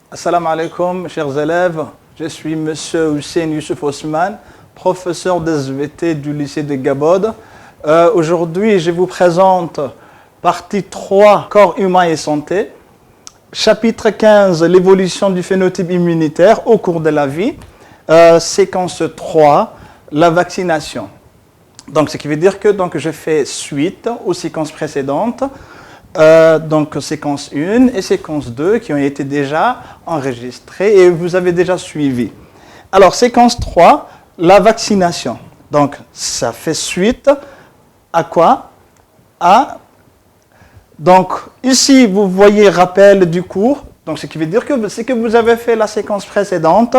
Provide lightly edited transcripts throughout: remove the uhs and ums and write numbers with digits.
Assalamu alaikum, chers élèves. Je suis M. Hussein Youssouf Osman, professeur de SVT du lycée de Gabod. Aujourd'hui, je vous présente partie 3, corps humain et santé. Chapitre 15, l'évolution du phénotype immunitaire au cours de la vie. Séquence 3, la vaccination. Donc, ce qui veut dire que je fais suite aux séquences précédentes. Donc séquence 1 et séquence 2 qui ont été déjà enregistrées et vous avez déjà suivi. Alors séquence 3, la vaccination. Donc ça fait suite à quoi? Donc ici vous voyez rappel du cours. Donc ce qui veut dire que c'est que vous avez fait la séquence précédente.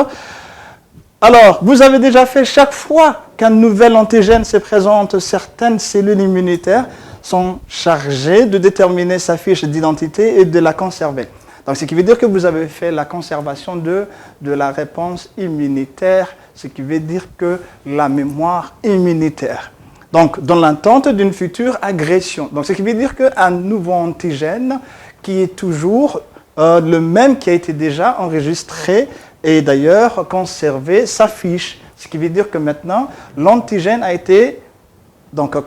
Alors vous avez déjà fait chaque fois qu'un nouvel antigène se présente, certaines cellules immunitaires sont chargées de déterminer sa fiche d'identité et de la conserver. Donc, ce qui veut dire que vous avez fait la conservation de la réponse immunitaire, ce qui veut dire que la mémoire immunitaire. Donc, dans l'attente d'une future agression. Donc, ce qui veut dire qu'un nouveau antigène qui est toujours le même qui a été déjà enregistré et d'ailleurs conservé sa fiche. Ce qui veut dire que maintenant, l'antigène a été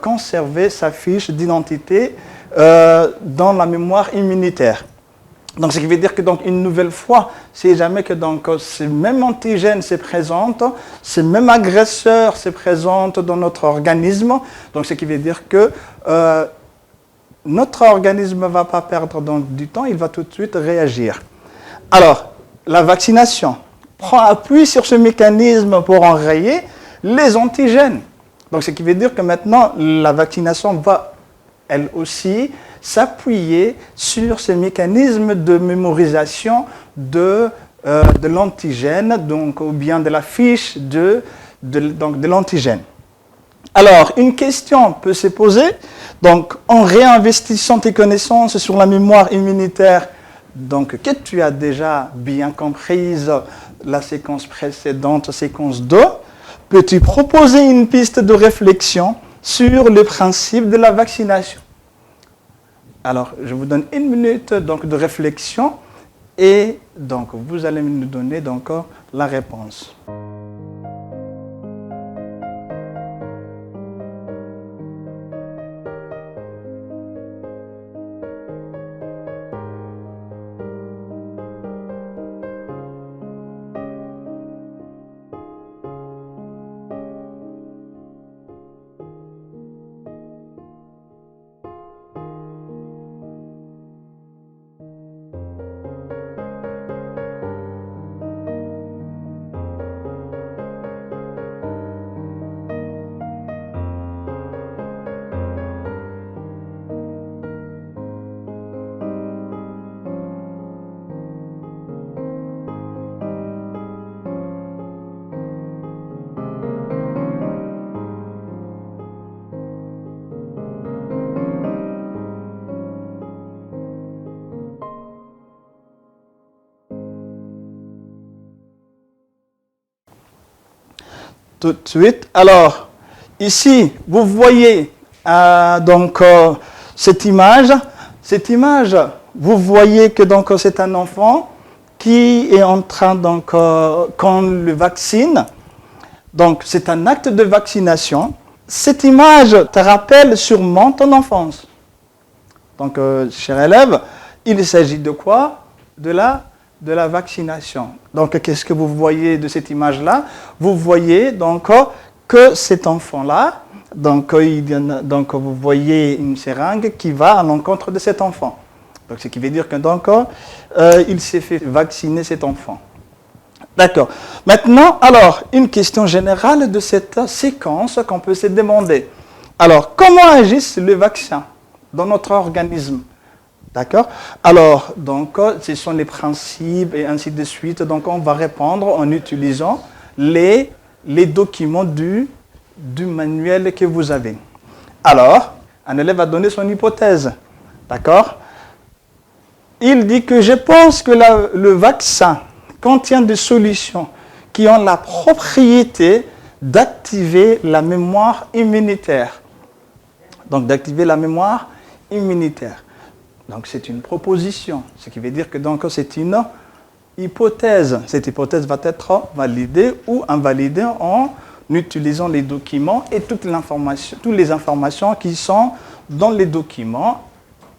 conserver sa fiche d'identité dans la mémoire immunitaire. Donc, ce qui veut dire que une nouvelle fois, si jamais que ce même antigène se présente, ce même agresseur se présente dans notre organisme, donc ce qui veut dire que notre organisme ne va pas perdre du temps, il va tout de suite réagir. Alors, la vaccination prend appui sur ce mécanisme pour enrayer les antigènes. Donc, ce qui veut dire que maintenant, la vaccination va, elle aussi, s'appuyer sur ces mécanismes de mémorisation de l'antigène, ou bien de la fiche de l'antigène. Alors, une question peut se poser. Donc, en réinvestissant tes connaissances sur la mémoire immunitaire, que tu as déjà bien comprise la séquence précédente, séquence 2, peux-tu proposer une piste de réflexion sur le principe de la vaccination? Alors, je vous donne une minute de réflexion et vous allez me donner la réponse. Tout de suite. Alors, ici, vous voyez cette image. Cette image, vous voyez que c'est un enfant qui est en train, qu'on le vaccine. Donc, c'est un acte de vaccination. Cette image te rappelle sûrement ton enfance. Donc, chers élèves, il s'agit de quoi? De la vaccination. Donc, qu'est-ce que vous voyez de cette image-là? Vous voyez que cet enfant-là, vous voyez une seringue qui va à l'encontre de cet enfant. Donc, ce qui veut dire que il s'est fait vacciner cet enfant. D'accord. Maintenant, alors, une question générale de cette séquence qu'on peut se demander. Alors, comment agissent les vaccins dans notre organisme? D'accord? Alors, ce sont les principes et ainsi de suite. Donc, on va répondre en utilisant les documents du manuel que vous avez. Alors, un élève va donner son hypothèse. D'accord? Il dit que je pense que le vaccin contient des solutions qui ont la propriété d'activer la mémoire immunitaire. Donc, d'activer la mémoire immunitaire. Donc c'est une proposition, ce qui veut dire que c'est une hypothèse. Cette hypothèse va être validée ou invalidée en utilisant les documents et toutes les informations qui sont dans les documents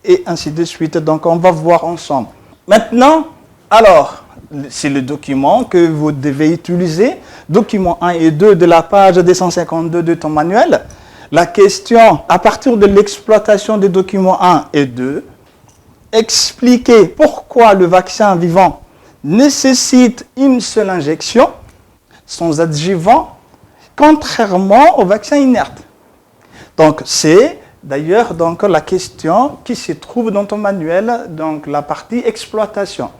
et ainsi de suite. Donc, on va voir ensemble. Maintenant, alors, c'est le document que vous devez utiliser, document 1 et 2 de la page 252 de ton manuel. La question, à partir de l'exploitation des documents 1 et 2, expliquer pourquoi le vaccin vivant nécessite une seule injection sans adjuvant, contrairement au vaccin inerte. Donc, c'est d'ailleurs la question qui se trouve dans ton manuel, donc la partie exploitation.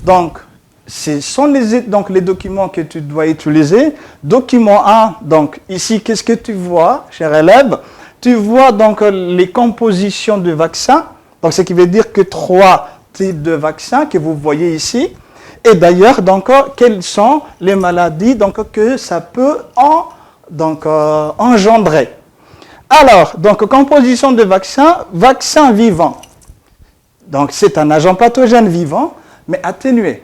Donc, ce sont les documents que tu dois utiliser. Document 1, donc ici, qu'est-ce que tu vois, cher élève? Tu vois donc les compositions de vaccins. Donc, ce qui veut dire que 3 types de vaccins que vous voyez ici. Et d'ailleurs, donc, quelles sont les maladies donc, que ça peut engendrer. Alors, donc, composition de vaccins, vaccin vivant. Donc, c'est un agent pathogène vivant, mais atténué.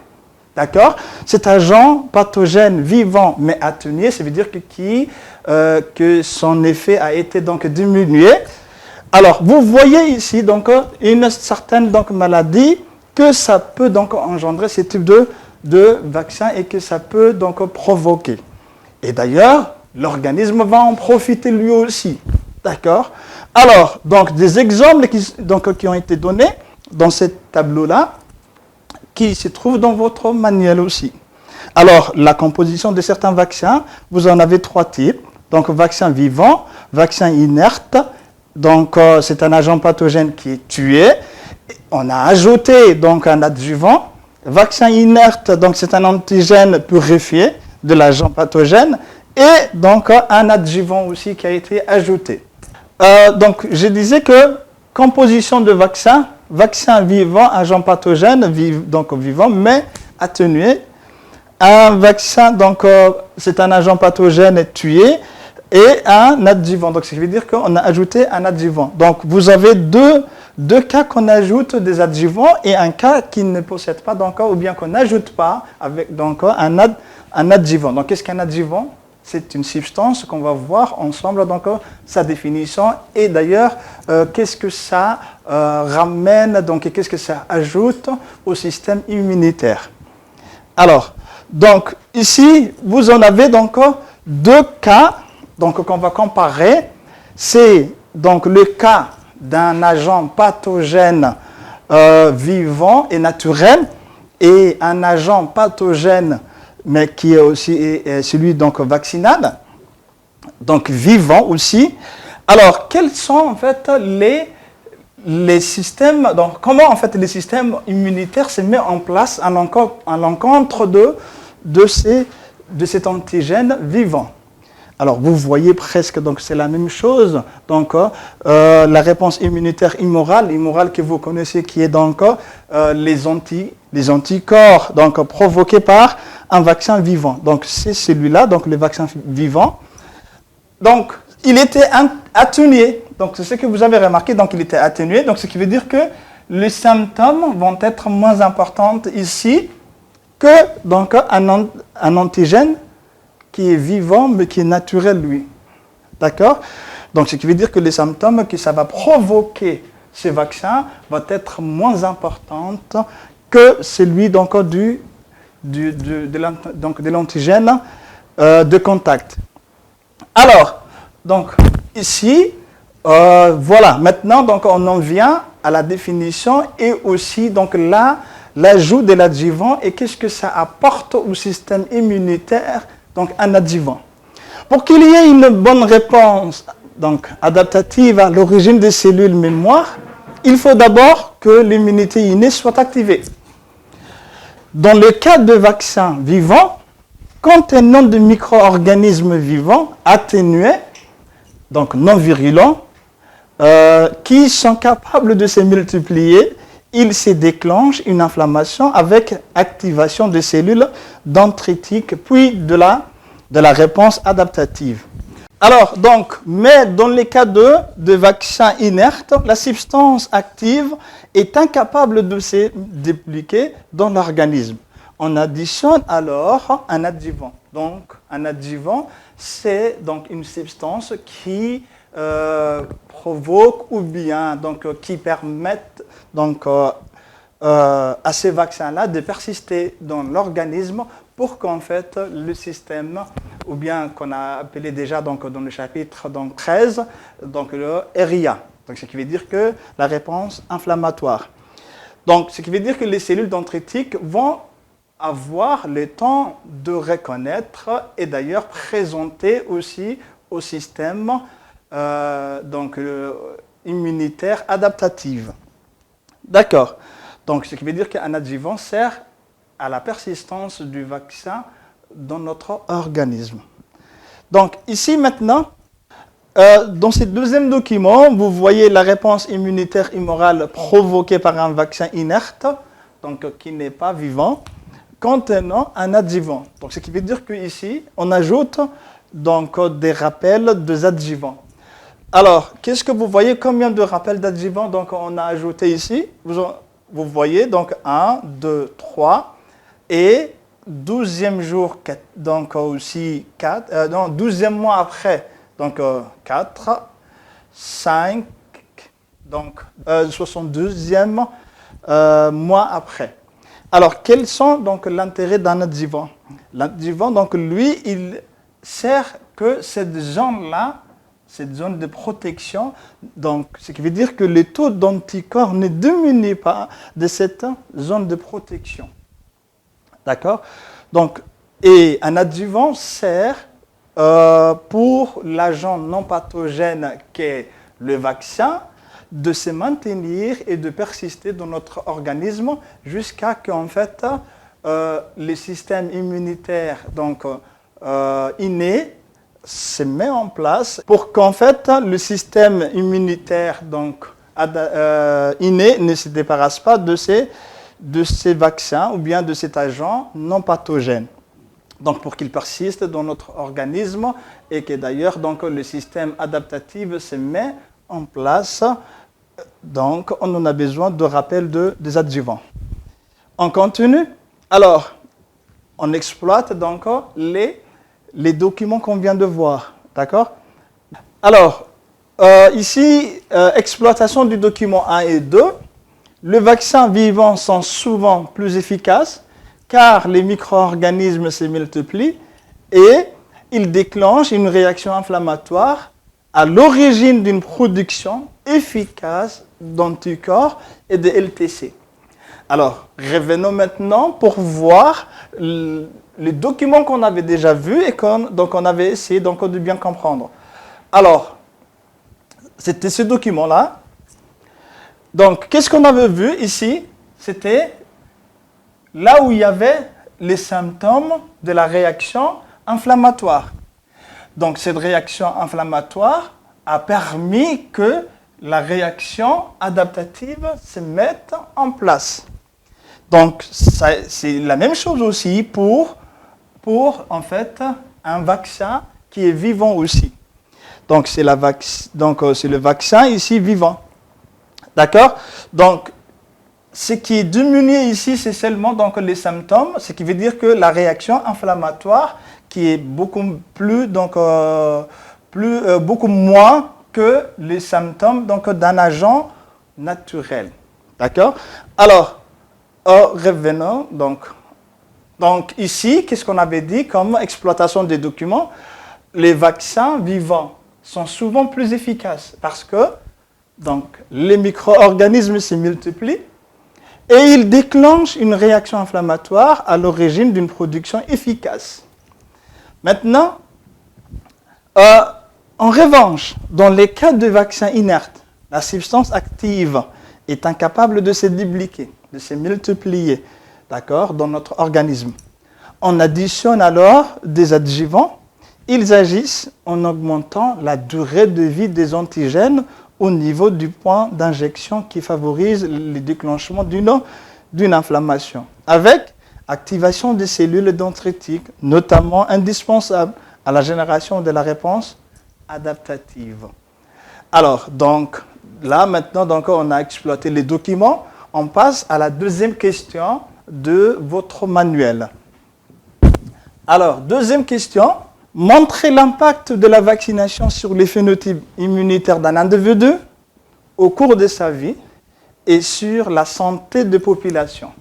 D'accord? Cet agent pathogène vivant, mais atténué, ça veut dire que son effet a été donc diminué. Alors, vous voyez ici donc une certaine maladie que ça peut donc engendrer ce type de vaccin et que ça peut donc provoquer. Et d'ailleurs, l'organisme va en profiter lui aussi. D'accord? Alors, donc, des exemples qui ont été donnés dans ce tableau-là, qui se trouvent dans votre manuel aussi. Alors, la composition de certains vaccins, vous en avez 3 types. Donc, vaccin vivant, vaccin inerte. Donc, c'est un agent pathogène qui est tué. On a ajouté donc un adjuvant. Vaccin inerte, donc c'est un antigène purifié de l'agent pathogène. Et donc, un adjuvant aussi qui a été ajouté. Donc, je disais que composition de vaccin, vaccin vivant, agent pathogène, donc vivant, mais atténué. Un vaccin, donc, c'est un agent pathogène tué et un adjuvant. Donc, ça veut dire qu'on a ajouté un adjuvant. Donc, vous avez deux cas qu'on ajoute des adjuvants et un cas qui ne possède pas d'encore ou bien qu'on n'ajoute pas avec donc, un adjuvant. Donc, qu'est-ce qu'un adjuvant? C'est une substance qu'on va voir ensemble, donc sa définition et d'ailleurs qu'est-ce que ça ramène, donc qu'est-ce que ça ajoute au système immunitaire. Alors, donc ici, vous en avez donc 2 cas donc, qu'on va comparer. C'est donc le cas d'un agent pathogène vivant et naturel et un agent pathogène mais qui est aussi celui donc vaccinal, donc vivant aussi. Alors, quels sont en fait les systèmes, donc comment en fait les systèmes immunitaires se mettent en place à l'encontre de cet antigène vivant? Alors, vous voyez presque, donc c'est la même chose. Donc, la réponse immunitaire immorale que vous connaissez, qui est donc les anticorps donc provoqués par un vaccin vivant. Donc, c'est celui-là, donc le vaccin vivant. Donc, il était atténué. Donc, c'est ce que vous avez remarqué. Donc, il était atténué. Donc, ce qui veut dire que les symptômes vont être moins importants ici que donc un antigène qui est vivant, mais qui est naturel, lui. D'accord? Donc, ce qui veut dire que les symptômes que ça va provoquer ces vaccins vont être moins importants que celui donc, de l'antigène de contact. Alors, donc, ici, voilà, maintenant, donc, on en vient à la définition et aussi, donc, là, l'ajout de l'adjuvant et qu'est-ce que ça apporte au système immunitaire, donc, un adjuvant. Pour qu'il y ait une bonne réponse, donc, adaptative à l'origine des cellules mémoire, il faut d'abord que l'immunité innée soit activée. Dans le cas de vaccins vivants, contenant de micro-organismes vivants atténués, donc non virulents, qui sont capables de se multiplier, il se déclenche une inflammation avec activation de cellules dendritiques, puis de la réponse adaptative. Alors, donc, mais dans les cas de vaccins inertes, la substance active est incapable de se dupliquer dans l'organisme. On additionne alors un adjuvant. Donc, un adjuvant, c'est donc une substance qui provoque ou bien donc, qui permettent donc, à ces vaccins-là de persister dans l'organisme pour qu'en fait le système, ou bien qu'on a appelé déjà donc, dans le chapitre donc, 13, donc le RIA. Donc, ce qui veut dire que la réponse inflammatoire. Donc, ce qui veut dire que les cellules dendritiques vont avoir le temps de reconnaître et d'ailleurs présenter aussi au système donc, immunitaire adaptatif. D'accord. Donc, ce qui veut dire qu'un adjuvant sert à la persistance du vaccin dans notre organisme. Donc ici maintenant, dans ce deuxième document, vous voyez la réponse immunitaire immorale provoquée par un vaccin inerte, donc qui n'est pas vivant, contenant un adjuvant. Donc ce qui veut dire qu'ici, on ajoute donc des rappels de adjuvants. Alors, qu'est-ce que vous voyez? Combien de rappels d'adjuvants donc on a ajouté ici? Vous voyez donc 1, 2, 3 et 12e jour, donc aussi 4, non, 12e mois après, donc 4, 5, donc 72e mois après. Alors, quels sont donc l'intérêt d'un adjuvant? L'adjuvant, donc lui, il sert que cette zone-là, cette zone de protection, donc ce qui veut dire que le taux d'anticorps ne diminue pas de cette zone de protection. D'accord? Donc, et un adjuvant sert pour l'agent non pathogène qu'est le vaccin de se maintenir et de persister dans notre organisme jusqu'à qu'en fait le système immunitaire donc inné se met en place pour qu'en fait le système immunitaire donc inné ne se débarrasse pas de ces vaccins ou bien de cet agent non pathogène. Donc pour qu'il persiste dans notre organisme et que d'ailleurs donc le système adaptatif se met en place. Donc on en a besoin de rappel des adjuvants. On continue. Alors on exploite donc les documents qu'on vient de voir. D'accord? Alors ici, exploitation du document 1 et 2. Les vaccins vivants sont souvent plus efficaces car les micro-organismes se multiplient et ils déclenchent une réaction inflammatoire à l'origine d'une production efficace d'anticorps et de LTC. Alors, revenons maintenant pour voir les documents qu'on avait déjà vus et donc on avait essayé donc, de bien comprendre. Alors, c'était ce document-là. Donc, qu'est-ce qu'on avait vu ici? C'était là où il y avait les symptômes de la réaction inflammatoire. Donc, cette réaction inflammatoire a permis que la réaction adaptative se mette en place. Donc, c'est la même chose aussi pour en fait, un vaccin qui est vivant aussi. Donc, c'est le vaccin ici vivant. D'accord? Donc, ce qui est diminué ici, c'est seulement donc, les symptômes, ce qui veut dire que la réaction inflammatoire, qui est beaucoup plus, donc, beaucoup moins que les symptômes d'un agent naturel. D'accord? Alors, revenons donc ici, qu'est-ce qu'on avait dit comme exploitation des documents? Les vaccins vivants sont souvent plus efficaces parce que donc, les micro-organismes se multiplient et ils déclenchent une réaction inflammatoire à l'origine d'une production efficace. Maintenant, en revanche, dans les cas de vaccins inertes, la substance active est incapable de se dupliquer, de se multiplier, d'accord, dans notre organisme. On additionne alors des adjuvants. Ils agissent en augmentant la durée de vie des antigènes au niveau du point d'injection qui favorise le déclenchement d'une inflammation, avec activation des cellules dendritiques, notamment indispensable à la génération de la réponse adaptative. Alors, donc, là, maintenant, donc, on a exploité les documents. On passe à la deuxième question de votre manuel. Alors, deuxième question. Montrez l'impact de la vaccination sur les phénotypes immunitaires d'un individu au cours de sa vie et sur la santé des populations.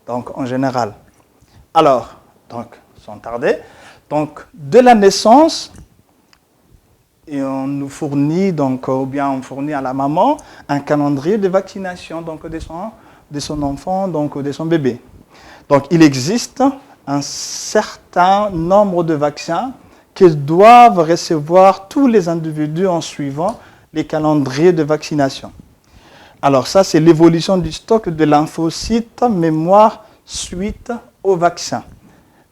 donc en général. Alors, donc, sans tarder, donc de la naissance, et on nous fournit, donc, ou bien on fournit à la maman un calendrier de vaccination donc, de son enfant, donc de son bébé. Donc il existe un certain nombre de vaccins que doivent recevoir tous les individus en suivant les calendriers de vaccination. Alors ça, c'est l'évolution du stock de lymphocytes mémoire suite au vaccin.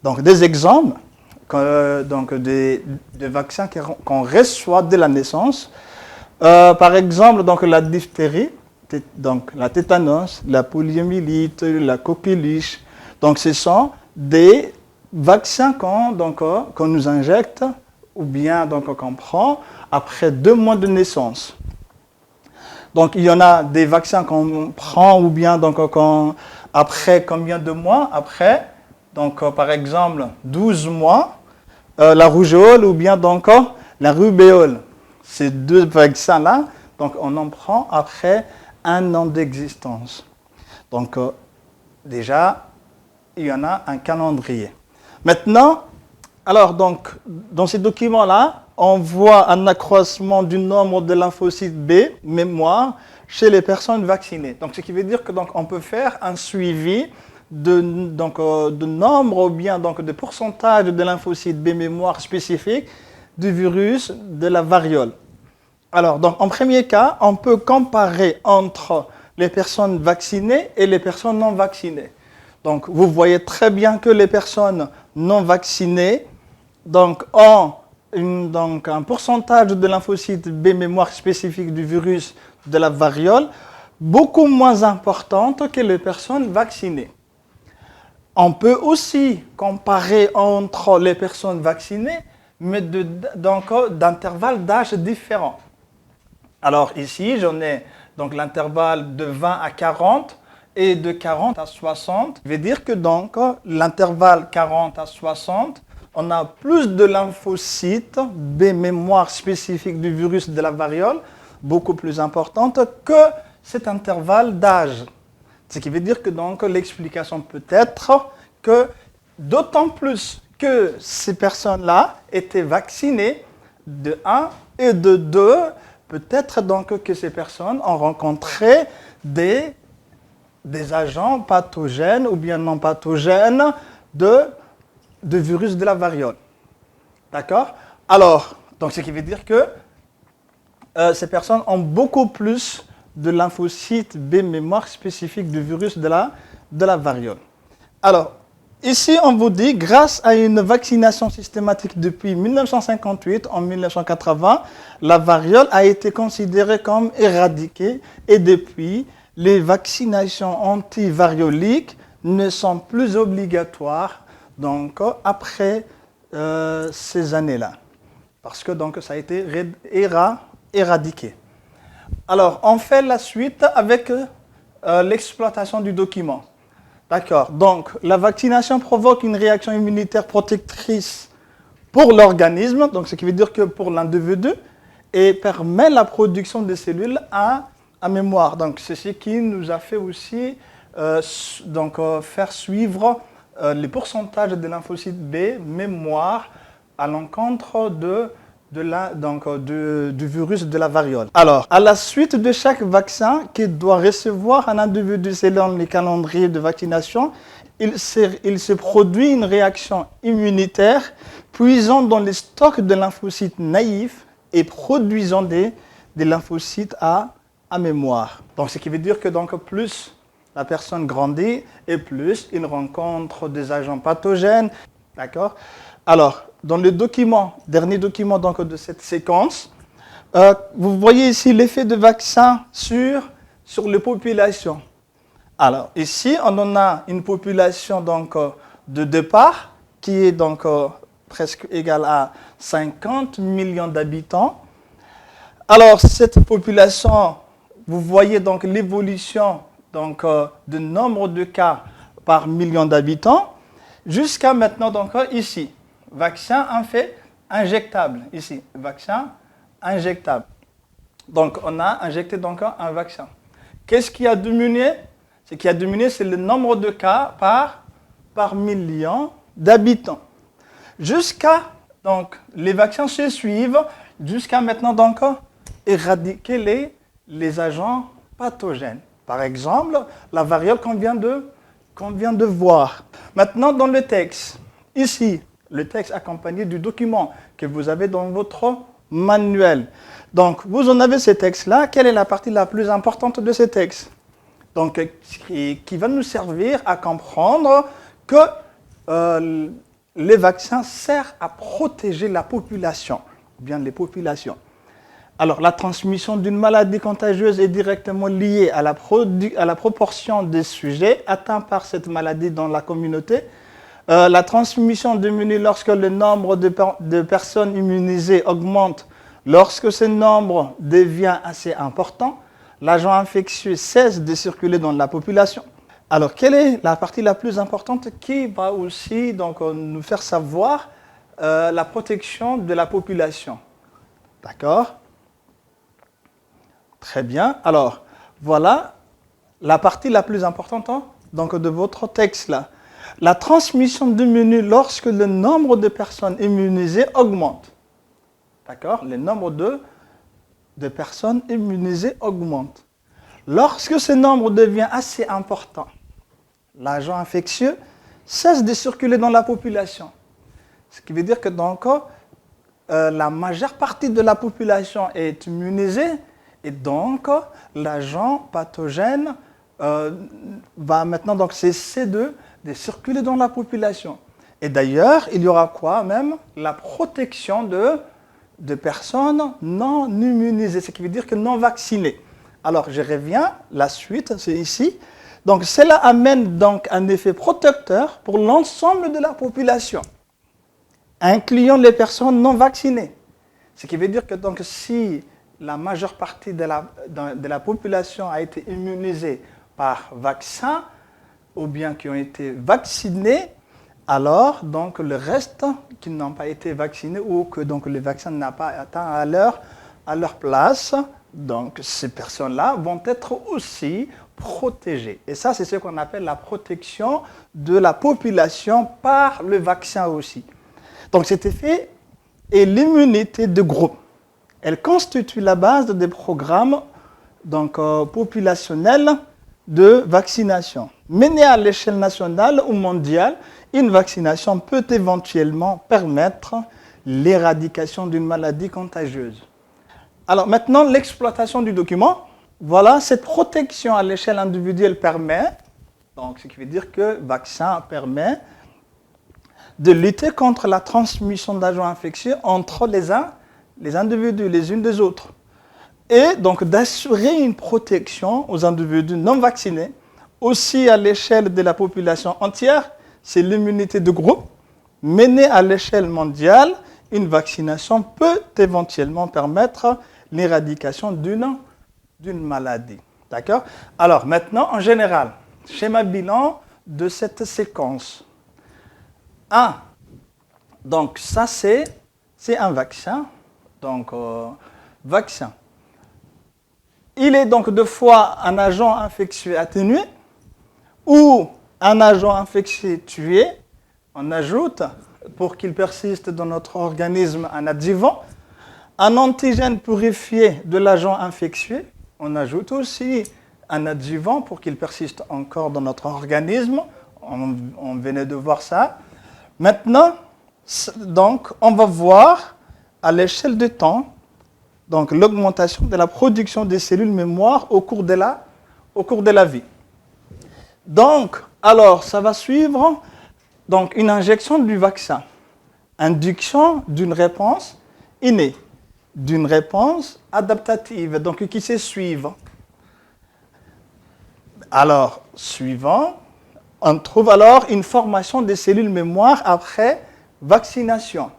Donc des exemples donc des vaccins qu'on reçoit dès la naissance. Par exemple, donc, la diphtérie, donc, la tétanos, la poliomyélite, la coqueluche. Donc ce sont des vaccins qu'on nous injecte ou bien qu'on prend après 2 mois de naissance. Donc il y en a des vaccins qu'on prend ou bien après combien de mois après. Donc, par exemple, 12 mois, la rougeole ou bien donc la rubéole. Ces 2 vaccins-là, donc on en prend après 1 an d'existence. Donc, déjà, il y en a un calendrier. Maintenant, alors donc, dans ces documents-là, on voit un accroissement du nombre de lymphocytes B, mémoire, chez les personnes vaccinées. Donc, ce qui veut dire que donc, on peut faire un suivi de nombre ou bien de pourcentage de lymphocytes B mémoire spécifiques du virus de la variole. Alors, donc, en premier cas, on peut comparer entre les personnes vaccinées et les personnes non vaccinées. Donc, vous voyez très bien que les personnes non vaccinées ont un pourcentage de lymphocytes B mémoire spécifique du virus de la variole beaucoup moins importante que les personnes vaccinées. On peut aussi comparer entre les personnes vaccinées, mais d'intervalles d'âge différents. Alors ici, j'en ai l'intervalle de 20 à 40 et de 40 à 60. Je vais dire que l'intervalle 40 à 60, on a plus de lymphocytes B mémoire spécifique du virus de la variole, beaucoup plus importante que cet intervalle d'âge. Ce qui veut dire que l'explication peut être que d'autant plus que ces personnes-là étaient vaccinées de 1 et de 2, peut-être que ces personnes ont rencontré des agents pathogènes ou bien non pathogènes de virus de la variole. D'accord? Alors, ce qui veut dire que ces personnes ont beaucoup plus de lymphocytes B mémoire spécifiques du virus de la variole. Alors, ici, on vous dit, grâce à une vaccination systématique depuis 1958, en 1980, la variole a été considérée comme éradiquée et depuis, les vaccinations antivarioliques ne sont plus obligatoires après ces années-là, parce que ça a été éradiqué. Alors, on fait la suite avec l'exploitation du document. D'accord. Donc, la vaccination provoque une réaction immunitaire protectrice pour l'organisme, donc ce qui veut dire que pour l'individu, et permet la production de cellules à mémoire. Donc, c'est ce qui nous a fait aussi faire suivre les pourcentages de lymphocytes B mémoire à l'encontre du virus de la variole. Alors, à la suite de chaque vaccin qui doit recevoir un individu selon les calendriers de vaccination, il se produit une réaction immunitaire puisant dans les stocks de lymphocytes naïfs et produisant des lymphocytes à mémoire. Donc, ce qui veut dire que plus la personne grandit et plus il rencontre des agents pathogènes. D'accord? Alors, dans le dernier document de cette séquence, vous voyez ici l'effet de vaccin sur les populations. Alors, ici, on en a une population de départ qui est presque égale à 50 millions d'habitants. Alors, cette population, vous voyez l'évolution du nombre de cas par million d'habitants jusqu'à maintenant, ici. Vaccin injectable, ici, vaccin injectable. Donc, on a injecté un vaccin. Qu'est-ce qui a diminué? Ce qui a diminué, c'est le nombre de cas par million d'habitants. Donc, les vaccins se suivent jusqu'à maintenant, donc, éradiquer les agents pathogènes. Par exemple, la variole qu'on vient de voir. Maintenant, dans le texte, ici, le texte accompagné du document que vous avez dans votre manuel. Donc, vous en avez ce texte-là. Quelle est la partie la plus importante de ce texte? Donc, qui va nous servir à comprendre que les vaccins servent à protéger la population, bien les populations. Alors, la transmission d'une maladie contagieuse est directement liée à la proportion des sujets atteints par cette maladie dans la communauté. La transmission diminue lorsque le nombre de personnes immunisées augmente. Lorsque ce nombre devient assez important, l'agent infectieux cesse de circuler dans la population. Alors, quelle est la partie la plus importante qui va aussi donc, nous faire savoir la protection de la population? D'accord? Très bien. Alors, voilà la partie la plus importante donc, de votre texte-là. La transmission diminue lorsque le nombre de personnes immunisées augmente. D'accord? Le nombre de personnes immunisées augmente. Lorsque ce nombre devient assez important, l'agent infectieux cesse de circuler dans la population. Ce qui veut dire que donc, la majeure partie de la population est immunisée et donc l'agent pathogène va maintenant donc cesser de circuler dans la population. Et d'ailleurs, il y aura quoi même? La protection de personnes non immunisées, ce qui veut dire que non vaccinées. Alors, je reviens, la suite, c'est ici. Donc, cela amène donc un effet protecteur pour l'ensemble de la population, incluant les personnes non vaccinées. Ce qui veut dire que donc, si la majeure partie de la population a été immunisée par vaccin, ou bien qui ont été vaccinés, alors donc le reste qui n'ont pas été vaccinés ou que donc le vaccin n'a pas atteint à leur place, donc ces personnes-là vont être aussi protégées. Et ça, c'est ce qu'on appelle la protection de la population par le vaccin aussi. Donc cet effet est l'immunité de groupe. Elle constitue la base des programmes donc, populationnels de vaccination. Menée à l'échelle nationale ou mondiale, une vaccination peut éventuellement permettre l'éradication d'une maladie contagieuse. Alors maintenant, l'exploitation du document. Voilà, cette protection à l'échelle individuelle permet, donc ce qui veut dire que le vaccin permet de lutter contre la transmission d'agents infectieux entre les individus, les unes des autres. Et donc d'assurer une protection aux individus non vaccinés, aussi à l'échelle de la population entière, c'est l'immunité de groupe. Menée à l'échelle mondiale, une vaccination peut éventuellement permettre l'éradication d'une maladie. D'accord? Alors maintenant, en général, schéma bilan de cette séquence. 1. Donc ça, c'est un vaccin. Donc, vaccin. Il est donc deux fois un agent infectieux atténué ou un agent infectieux tué. On ajoute, pour qu'il persiste dans notre organisme, un adjuvant. Un antigène purifié de l'agent infectieux. On ajoute aussi un adjuvant pour qu'il persiste encore dans notre organisme. On venait de voir ça. Maintenant, donc, on va voir à l'échelle du temps donc l'augmentation de la production des cellules mémoire au cours de la vie. Donc, alors, ça va suivre donc, une injection du vaccin, induction d'une réponse innée, d'une réponse adaptative, donc qui se suivent. Alors, suivant, on trouve alors une formation des cellules mémoire après vaccination.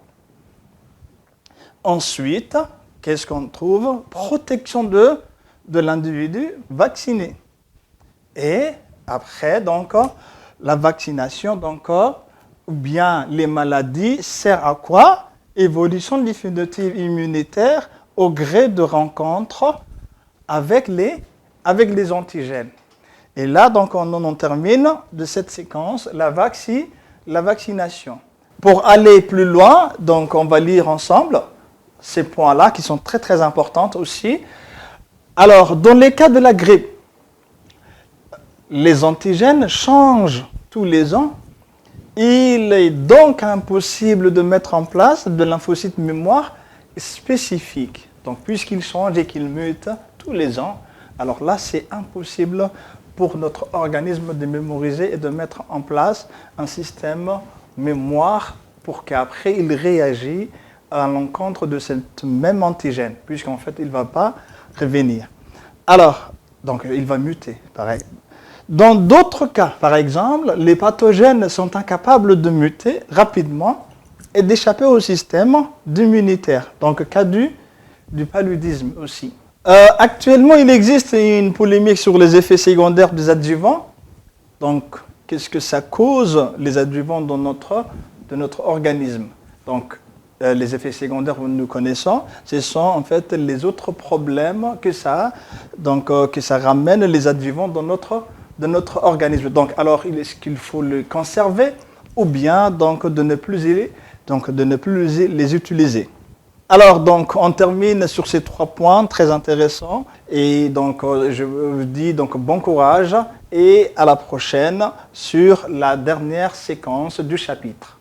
Ensuite, qu'est-ce qu'on trouve? Protection de l'individu vacciné. Et après, donc, la vaccination, donc, ou bien les maladies, sert à quoi? Évolution définitive immunitaire au gré de rencontres avec les antigènes. Et là, donc, on en termine de cette séquence, la vaccination. Pour aller plus loin, donc, on va lire ensemble ces points-là qui sont très, très importants aussi. Alors, dans les cas de la grippe, les antigènes changent tous les ans. Il est donc impossible de mettre en place de lymphocytes mémoire spécifiques. Donc, puisqu'ils changent et qu'ils mutent tous les ans, alors là, c'est impossible pour notre organisme de mémoriser et de mettre en place un système mémoire pour qu'après, il réagisse à l'encontre de cette même antigène, puisqu'en fait, il ne va pas revenir. Alors, donc, il va muter, pareil. Dans d'autres cas, par exemple, les pathogènes sont incapables de muter rapidement et d'échapper au système immunitaire. Donc, cas du paludisme aussi. Actuellement, il existe une polémique sur les effets secondaires des adjuvants. Donc, qu'est-ce que ça cause, les adjuvants dans notre organisme? Donc, les effets secondaires que nous connaissons, ce sont en fait les autres problèmes que ça ramène les adjuvants dans notre organisme. Donc, alors, est-ce qu'il faut les conserver ou bien donc, de ne plus les utiliser? Alors, donc, on termine sur ces 3 points très intéressants. Et donc, je vous dis donc bon courage et à la prochaine sur la dernière séquence du chapitre.